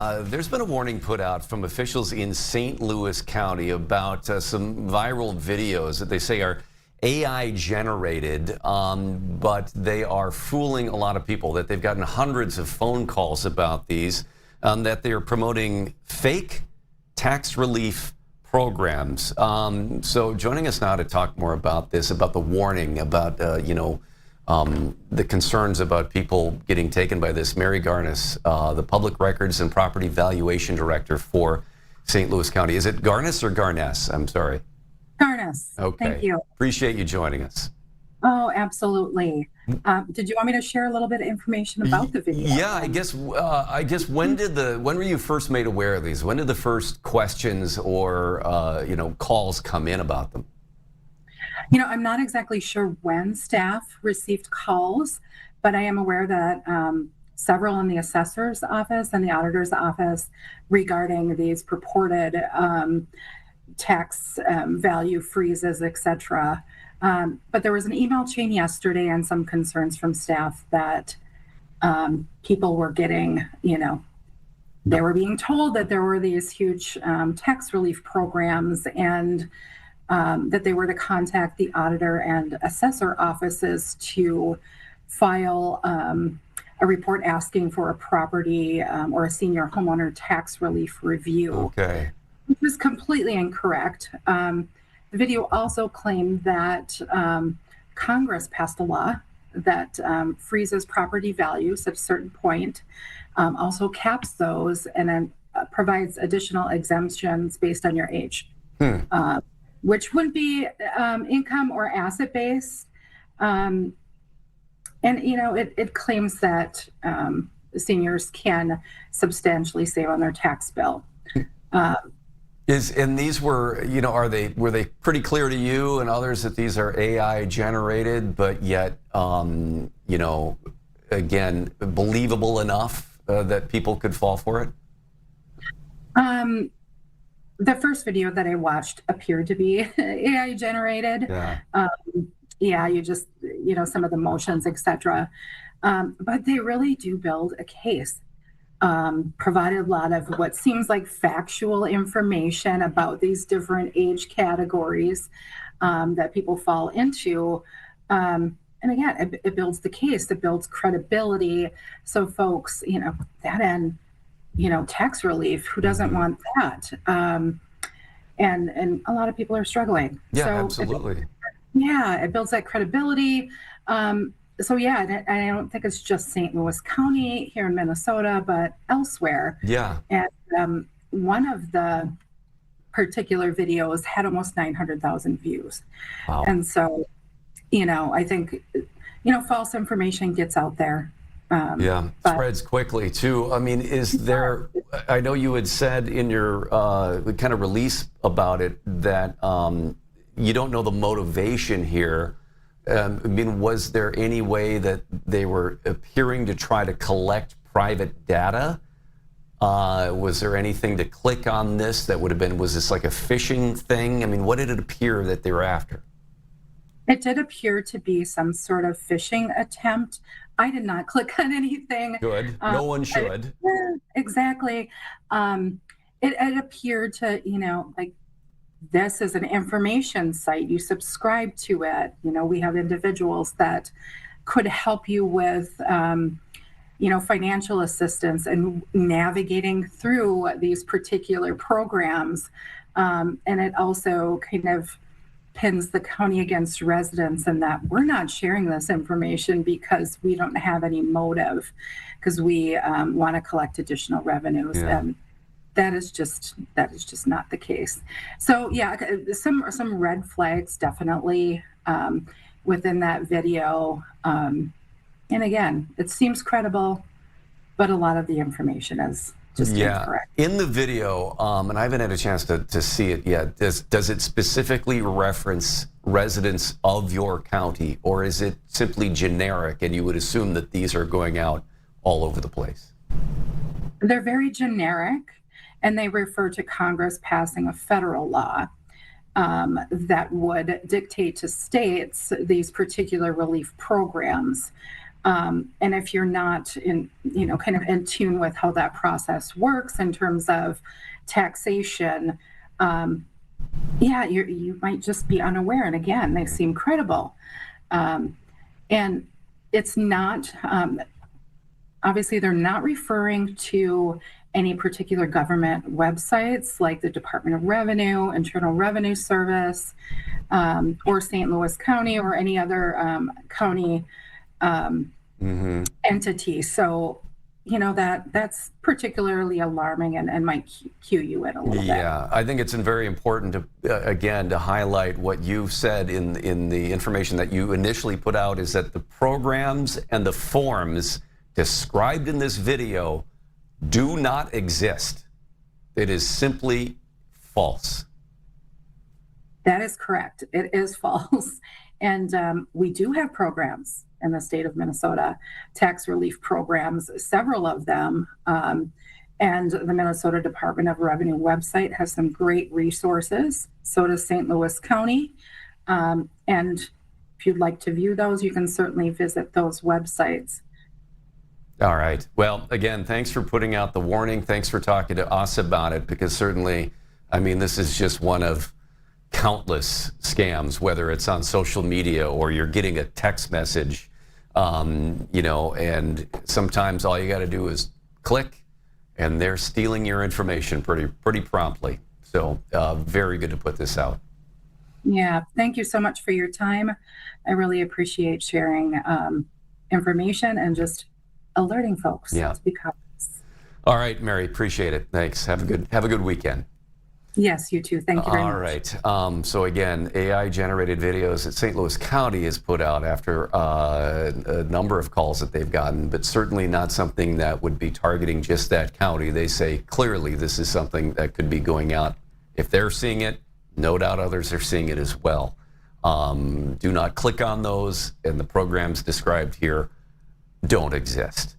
There's been a warning put out from officials in St. Louis County about some viral videos that they say are AI generated, but they are fooling a lot of people, that they've gotten hundreds of phone calls about these, that they're promoting fake tax relief programs. So joining us now to talk more about this, about the warning, about, the concerns about people getting taken by this, Mary Garnis, the Public Records and Property Valuation Director for St. Louis County. Is it Garnis or Garness? I'm sorry. Garnis. Okay. Thank you. Appreciate you joining us. Oh, absolutely. Did you want me to share a little bit of information about the video? Yeah, I guess when were you first made aware of these? When did the first questions or calls come in about them? I'm not exactly sure when staff received calls, but I am aware that several in the assessor's office and the auditor's office regarding these purported tax value freezes, etc. But there was an email chain yesterday and some concerns from staff that people were getting, they were being told that there were these huge tax relief programs, and that they were to contact the auditor and assessor offices to file a report asking for a property or a senior homeowner tax relief review. Okay. Which was completely incorrect. The video also claimed that Congress passed a law that freezes property values at a certain point, also caps those, and then provides additional exemptions based on your age. Which wouldn't be income or asset-based. And, it claims that seniors can substantially save on their tax bill. And these were, were they pretty clear to you and others that these are AI generated, but yet, again, believable enough that people could fall for it? The first video that I watched appeared to be AI generated. Yeah. You just, some of the motions, etc. But they really do build a case. Provided a lot of what seems like factual information about these different age categories that people fall into. And again, it builds the case, it builds credibility. So folks, that end, tax relief, who doesn't want that? And a lot of people are struggling. Yeah, so absolutely. It builds that credibility. I don't think it's just St. Louis County here in Minnesota, but elsewhere. Yeah. And one of the particular videos had almost 900,000 views. Wow. And so, I think, false information gets out there. Spreads quickly too. I mean, I know you had said in your kind of release about it that you don't know the motivation here. Was there any way that they were appearing to try to collect private data? Was there anything to click on this that would have been, was this like a phishing thing? I mean, what did it appear that they were after? It did appear to be some sort of phishing attempt. I did not click on anything. Good. No one should. Exactly. It appeared to, like, this is an information site. You subscribe to it. We have individuals that could help you with, financial assistance and navigating through these particular programs. And it also kind of pins the county against residents, and that we're not sharing this information because we don't have any motive, because we want to collect additional revenues. Yeah. And that is just not the case. So some red flags definitely within that video. And again, it seems credible, but a lot of the information is just incorrect. In the video, and I haven't had a chance to see it yet, does it specifically reference residents of your county, or is it simply generic and you would assume that these are going out all over the place? They're very generic, and they refer to Congress passing a federal law that would dictate to states these particular relief programs. And if you're not kind of in tune with how that process works in terms of taxation, yeah, you might just be unaware. And again, they seem credible. And it's not, obviously, they're not referring to any particular government websites like the Department of Revenue, Internal Revenue Service, or St. Louis County or any other county entity. So, that's particularly alarming and might cue you in a little bit. Yeah, I think it's very important to, again, to highlight what you said in the information that you initially put out, is that the programs and the forms described in this video do not exist. It is simply false. That is correct. It is false. And we do have programs in the state of Minnesota, tax relief programs, several of them. And the Minnesota Department of Revenue website has some great resources. So does St. Louis County. And if you'd like to view those, you can certainly visit those websites. All right. Well, again, thanks for putting out the warning. Thanks for talking to us about it, because certainly, I mean, this is just one of countless scams, whether it's on social media or you're getting a text message, and sometimes all you got to do is click and they're stealing your information pretty promptly. So very good to put this out. Yeah. Thank you so much for your time. I really appreciate sharing information and just alerting folks. Yeah. To be cautious. All right, Mary, appreciate it. Thanks. Have a good weekend. Yes, you too. Thank you very much. All right. So again, AI-generated videos that St. Louis County has put out after a number of calls that they've gotten, but certainly not something that would be targeting just that county. They say clearly this is something that could be going out. If they're seeing it, no doubt others are seeing it as well. Do not click on those, and the programs described here don't exist.